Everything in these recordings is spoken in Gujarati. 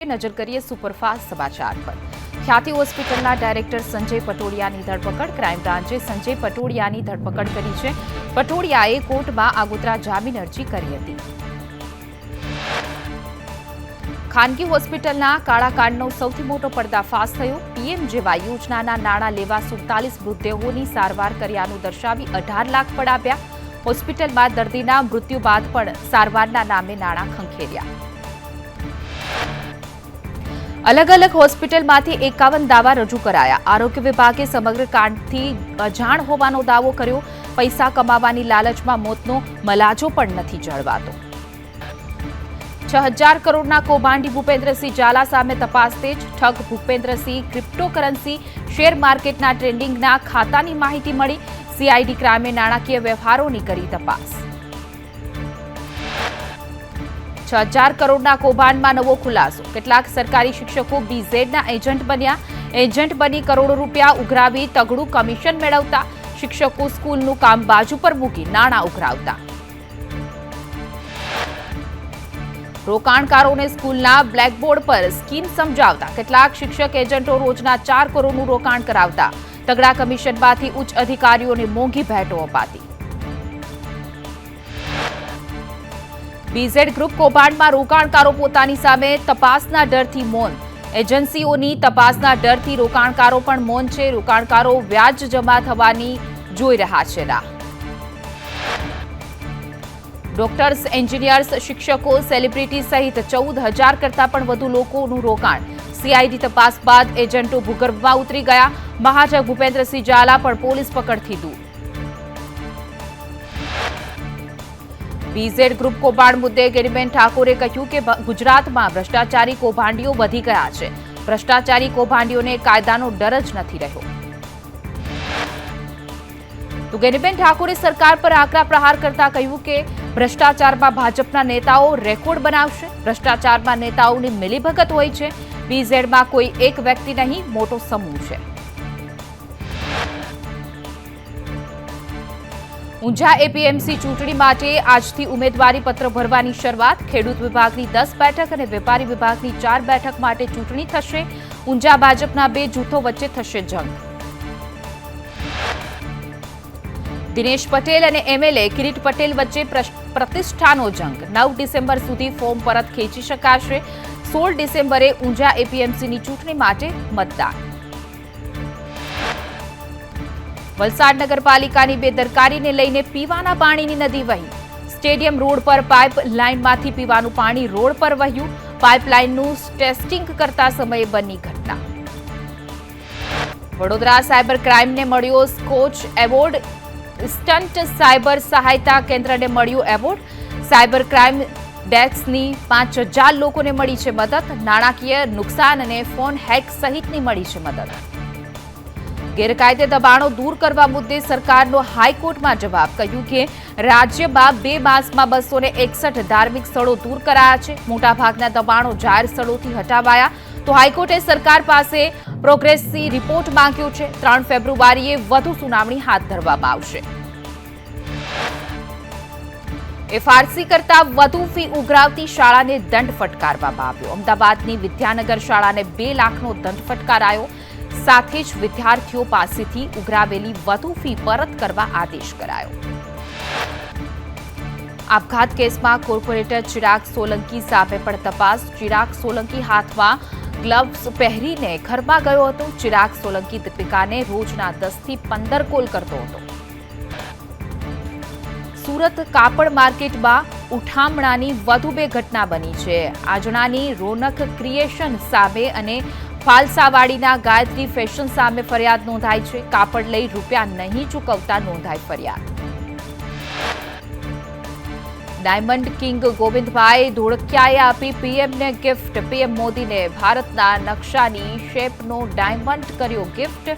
નજર કરીએ સુપરફાસ્ટ સમાચાર પર। ખ્યાતિ હોસ્પિટલના ડાયરેક્ટર સંજય પટોડિયાની ધરપકડ। ક્રાઇમ બ્રાન્ચે સંજય પટોડિયાની ધરપકડ કરી છે। પટોડિયાએ કોર્ટમાં આગોતરા જામીન અરજી કરી હતી। ખાનગી હોસ્પિટલના કાળા કાંડનો સૌથી મોટો પર્દાફાશ થયો। પીએમજેવાય યોજનાના નાણાં લેવા 47 મૃતદેહોની સારવાર કર્યાનું દર્શાવી 18 લાખ પડાવ્યા। હોસ્પિટલમાં દર્દીના મૃત્યુ બાદ પણ સારવારના નામે નાણાં ખંખેર્યા। अलग अलग હોસ્પિટલમાંથી 51 દાવા રજૂ કરાયા। આરોગ્ય વિભાગે સમગ્ર કાંડથી અજાણ હોવાનો દાવો કર્યો। પૈસા કમાવાની લાલચમાં મોતનો મલાજો પણ નથી જળવાતો। 6000 કરોડના કૌભાંડી ભૂપેન્દ્રસિંહ ઝાલા સામે તપાસ તેજ। ઠગ ભૂપેન્દ્રસિંહ ક્રિપ્ટોકરન્સી શેર માર્કેટના ટ્રેડિંગના ખાતાની માહિતી મળી। સીઆઈડી ક્રાઇમે નાણાકીય વ્યવહારોની કરી તપાસ। 6000 કરોડના કૌભાંડમાં નવો ખુલાસો। કેટલાક સરકારી શિક્ષકો બીઝેડના એજન્ટ બન્યા। એજન્ટ બની કરોડો રૂપિયા ઉઘરાવી તગડું કમિશન મેળવતા। શિક્ષકો સ્કૂલનું કામ બાજુ પર મૂકી નાણાં ઉઘરાવતા। રોકાણકારોને સ્કૂલના બ્લેકબોર્ડ પર સ્કીમ સમજાવતા। કેટલાક શિક્ષક એજન્ટો રોજના 4 કરોડનું રોકાણ કરાવતા। તગડા કમિશનમાંથી ઉચ્ચ અધિકારીઓને મોંઘી ભેટો અપાતી। બીઝેડ ગ્રુપ કૌભાંડમાં રોકાણકારો પોતાની સામે તપાસના ડરથી મૌન। એજન્સીઓની તપાસના ડરથી રોકાણકારો પણ મૌન છે। રોકાણકારો વ્યાજ જમા થવાની જોઈ રહ્યા છે રાહ। ડોક્ટર્સ, એન્જિનિયર્સ, શિક્ષકો, સેલિબ્રિટી સહિત 14,000 કરતાં પણ વધુ લોકોનું રોકાણ। સીઆઈડી તપાસ બાદ એજન્ટો ભૂગર્ભમાં ઉતરી ગયા। મહારાજા ભૂપેન્દ્રસિંહ ઝાલા પણ પોલીસ પકડથી દૂર। બીઝેડ ગ્રુપ કૌભાંડ મુદ્દે ગિરિબેન ઠાકોરે કહ્યું કે ગુજરાતમાં ભ્રષ્ટાચારી કૌભાંડીઓ વધી ગયા છે। ભ્રષ્ટાચારી કૌભાંડીઓને કાયદાનો ડર જ નથી રહ્યો। તો ગિરિબેન ઠાકોરે સરકાર પર આકરા પ્રહાર કરતા કહ્યું કે ભ્રષ્ટાચારમાં ભાજપના નેતાઓ રેકોર્ડ બનાવશે। ભ્રષ્ટાચારમાં નેતાઓની મિલીભગત હોય છે। બીઝેડમાં કોઈ એક વ્યક્તિ નહીં, મોટો સમૂહ છે। ઊંઝા એપીએમસી ચૂંટણી માટે આજથી ઉમેદવારી પત્ર ભરવાની શરૂઆત। ખેડૂત વિભાગની 10 બેઠક અને વેપારી વિભાગની 4 બેઠક માટે ચૂંટણી થશે। ઊંઝા ભાજપના 2 જૂથો વચ્ચે થશે જંગ। દિનેશ પટેલ અને એમએલએ કિરીટ પટેલ વચ્ચે પ્રતિષ્ઠાનો જંગ। 9 ડિસેમ્બર સુધી ફોર્મ પરત ખેંચી શકાશે। 16 ડિસેમ્બરે ઊંઝા એપીએમસીની ચૂંટણી માટે મતદાન। વલસાડ નગરપાલિકાની બેદરકારીને લઈને પીવાના પાણીની નદી વહી। સ્ટેડિયમ રોડ પર પાઇપ લાઇનમાંથી પીવાનું પાણી રોડ પર વહ્યું। પાઇપલાઇનનું ટેસ્ટિંગ કરતા સમયે બની ઘટના। વડોદરા સાયબર ક્રાઇમને મળ્યો સ્કોચ એવોર્ડ। સ્ટન્ટ સાયબર સહાયતા કેન્દ્રને મળ્યું એવોર્ડ। સાયબર ક્રાઇમ ડેસ્કની 5000 લોકોને મળી છે મદદ। નાણાકીય નુકસાન અને ફોન હેક સહિતની મળી છે મદદ। ગેરકાયદે દબાણો દૂર કરવા મુદ્દે સરકારનો હાઈકોર્ટમાં જવાબ। કહ્યું કે રાજ્યમાં 2 માસમાં 261 ધાર્મિક સ્થળો દૂર કરાયા છે। મોટાભાગના દબાણો જાહેર સ્થળોથી હટાવાયા। તો હાઈકોર્ટે સરકાર પાસે પ્રોગ્રેસી રિપોર્ટ માંગ્યો છે। 3 ફેબ્રુઆરીએ વધુ સુનાવણી હાથ ધરવામાં આવશે। એફઆરસી કરતા વધુ ફી ઉઘરાવતી શાળાને દંડ ફટકારવામાં આવ્યો। અમદાવાદની વિદ્યાનગર શાળાને 2 લાખનો દંડ ફટકારાયો। સાથે જ વિદ્યાર્થીઓ પાસેથી ઉઘરાવેલી વધુ ફી પરત કરવા આદેશ કરાયો। આપઘાત કેસમાં કોર્પોરેટર ચિરાગ સોલંકી સામે પણ તપાસ। ચિરાગ સોલંકી હાથમાં ગ્લવ્સ પહેરીને ઘરમાં ગયો હતો। ચિરાગ સોલંકી દીપિકાને રોજના 10 થી 15 કોલ કરતો હતો। સુરત કાપડ માર્કેટમાં ઉઠામણાની વધુ 2 ઘટના બની છે। આજણાની રોનક ક્રિએશન સામે અને ફાલસાવાડીના ગાયત્રી ફેશન સામે ફરિયાદ નોંધાઈ છે। કાપડ લઈ રૂપિયા નહીં ચૂકવતા નોંધાઈ ફરિયાદ। ડાયમંડ કિંગ ગોવિંદભાઈ ધોળકિયાએ આપી પીએમને ગિફ્ટ। પીએમ મોદીને ભારતના નકશાની શેપનો ડાયમંડ કર્યો ગિફ્ટ।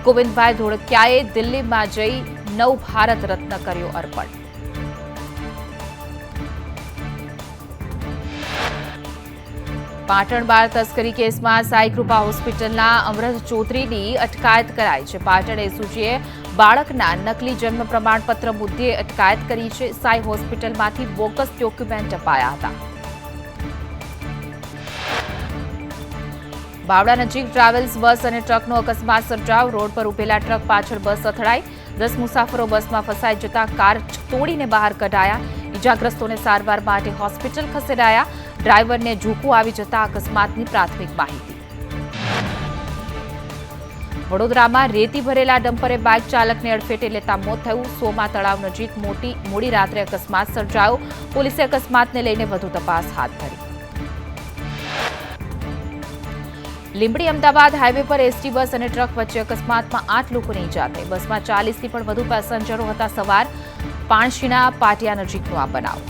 ગોવિંદભાઈ ધોળકિયાએ દિલ્હીમાં જઈ નવ ભારત રત્ન કર્યો અર્પણ। પાટણ બાળ તસ્કરી કેસમાં સાઈ કૃપા હોસ્પિટલના અમરત ચૌધરીની અટકાયત કરાઈ છે। પાટણ એસઓજીએ બાળકના નકલી જન્મ પ્રમાણપત્ર મુદ્દે અટકાયત કરી છે। સાઈ હોસ્પિટલમાંથી બોગસ ડોક્યુમેન્ટ અપાયા હતા। બાવડા નજીક ટ્રાવેલ્સ બસ અને ટ્રકનો અકસ્માત સર્જાયો. રોડ પર ઉભેલા ટ્રક પાછળ બસ અથડાઈ. 10 મુસાફરો બસમાં ફસાઈ જતા કાર તોડીને બહાર કઢાયા. ઇજાગ્રસ્તોને સારવાર માટે હોસ્પિટલ ખસેડાયા. ડ્રાઈવરને ઝૂકવું આવી જતા અકસ્માતની પ્રાથમિક માહિતી. વડોદરામાં રેતી ભરેલા ડમ્પરે બાઇક ચાલકને અડફેટે લેતા મોત થયું. સોમા તળાવ નજીક મોડી રાત્રે અકસ્માત સર્જાયો. પોલીસે અકસ્માતને લઈને વધુ તપાસ હાથ ધરી. લીંબડી અમદાવાદ હાઈવે પર એસટી બસ અને ટ્રક વચ્ચે અકસ્માતમાં 8 લોકોને ઈજા થઈ. બસમાં 40થી પણ વધુ પેસેન્જરો હતા સવાર. પાણશીના પાટિયા નજીકનો આ બનાવ.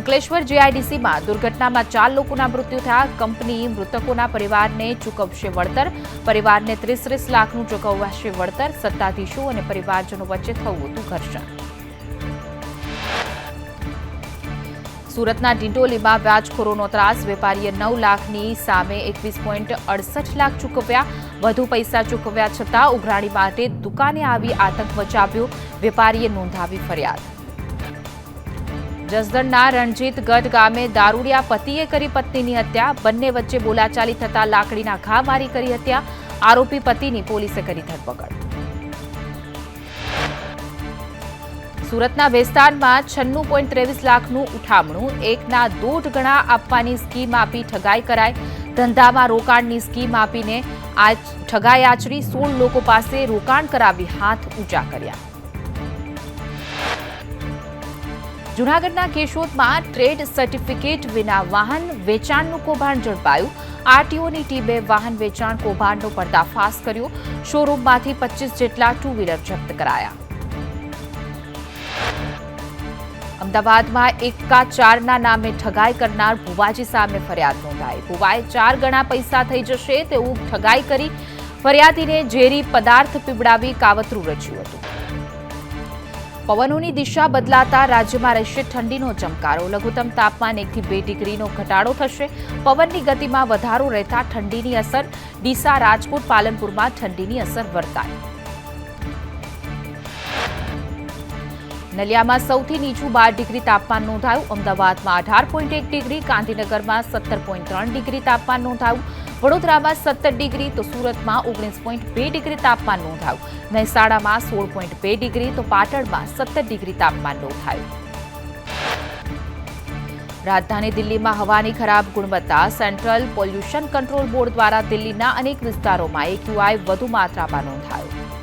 અંકલેશ્વર જીઆઈડીસીમાં દુર્ઘટનામાં 4 લોકોના મૃત્યુ થયા. કંપની મૃતકોના પરિવારને ચૂકવશે વળતર. પરિવારને 30 લાખનું ચૂકવવાશે વળતર. સત્તાધીશો અને પરિવારજનો વચ્ચે થયું હતું ઘર્ષણ. સુરતના ડિંડોલીમાં વ્યાજખોરોનો ત્રાસ. વેપારીએ 9 લાખની સામે 21.68 લાખ ચૂકવ્યા. વધુ પૈસા ચૂકવ્યા છતાં ઉઘરાણી માટે દુકાને આવી આતંક મચાવ્યો. વેપારીએ નોંધાવી ફરિયાદ. જસદણના રણજીતગઢ ગામે દારૂડિયા પતિએ કરી પત્નીની હત્યા. બંને વચ્ચે બોલાચાલી થતા લાકડીના ઘા મારી કરી હત્યા. આરોપી પતિની પોલીસે કરી ધરપકડ. સુરતના વેસ્તારમાં 96.23 લાખનું ઉઠામણું. 1.5 ગણા આપવાની સ્કીમ આપી ઠગાઈ કરાઈ. ધંધામાં રોકાણની સ્કીમ આપીને ઠગાઈ આચરી. 16 લોકો પાસે રોકાણ કરાવી હાથ ઊંચા કર્યા. જૂનાગઢના કેશોદમાં ટ્રેડ સર્ટિફિકેટ વિના વાહન વેચાણનું કૌભાંડ ઝડપાયું. આરટીઓની ટીમે વાહન વેચાણ કૌભાંડનો પર્દાફાશ કર્યો. શોરૂમમાંથી 25 જેટલા ટુ વ્હીલર જપ્ત કરાયા. અમદાવાદમાં 1.4ના નામે ઠગાઈ કરનાર ભુવાજી સામે ફરિયાદ નોંધાઈ. ભુવાએ 4 ગણા પૈસા થઈ જશે તેવું ઠગાઈ કરી ફરિયાદીને ઝેરી પદાર્થ પીવડાવી કાવતરું રચ્યું હતું. પવનોની દિશા બદલાતા રાજ્યમાં રહેશે ઠંડીનો ચમકારો. લઘુત્તમ તાપમાન 1 થી 2 ડિગ્રીનો ઘટાડો થશે. પવનની ગતિમાં વધારો રહેતા ઠંડીની અસર. ડીસા, રાજકોટ, પાલનપુરમાં ઠંડીની અસર વર્તાઈ. નલિયામાં સૌથી નીચું 12 ડિગ્રી તાપમાન નોંધાયું. અમદાવાદમાં 18.1 ડિગ્રી, ગાંધીનગરમાં 17.3 ડિગ્રી તાપમાન નોંધાયું. વડોદરામાં 17 ડિગ્રી તો સુરતમાં 19.2 ડિગ્રી તાપમાન નોંધાયું. મહેસાણામાં 16.2 ડિગ્રી તો પાટણમાં 17 ડિગ્રી તાપમાન નોંધાયું. રાજધાની દિલ્હીમાં હવાની ખરાબ ગુણવત્તા. સેન્ટ્રલ પોલ્યુશન કંટ્રોલ બોર્ડ દ્વારા દિલ્હીના અનેક વિસ્તારોમાં AQI વધુ માત્રામાં નોંધાયો.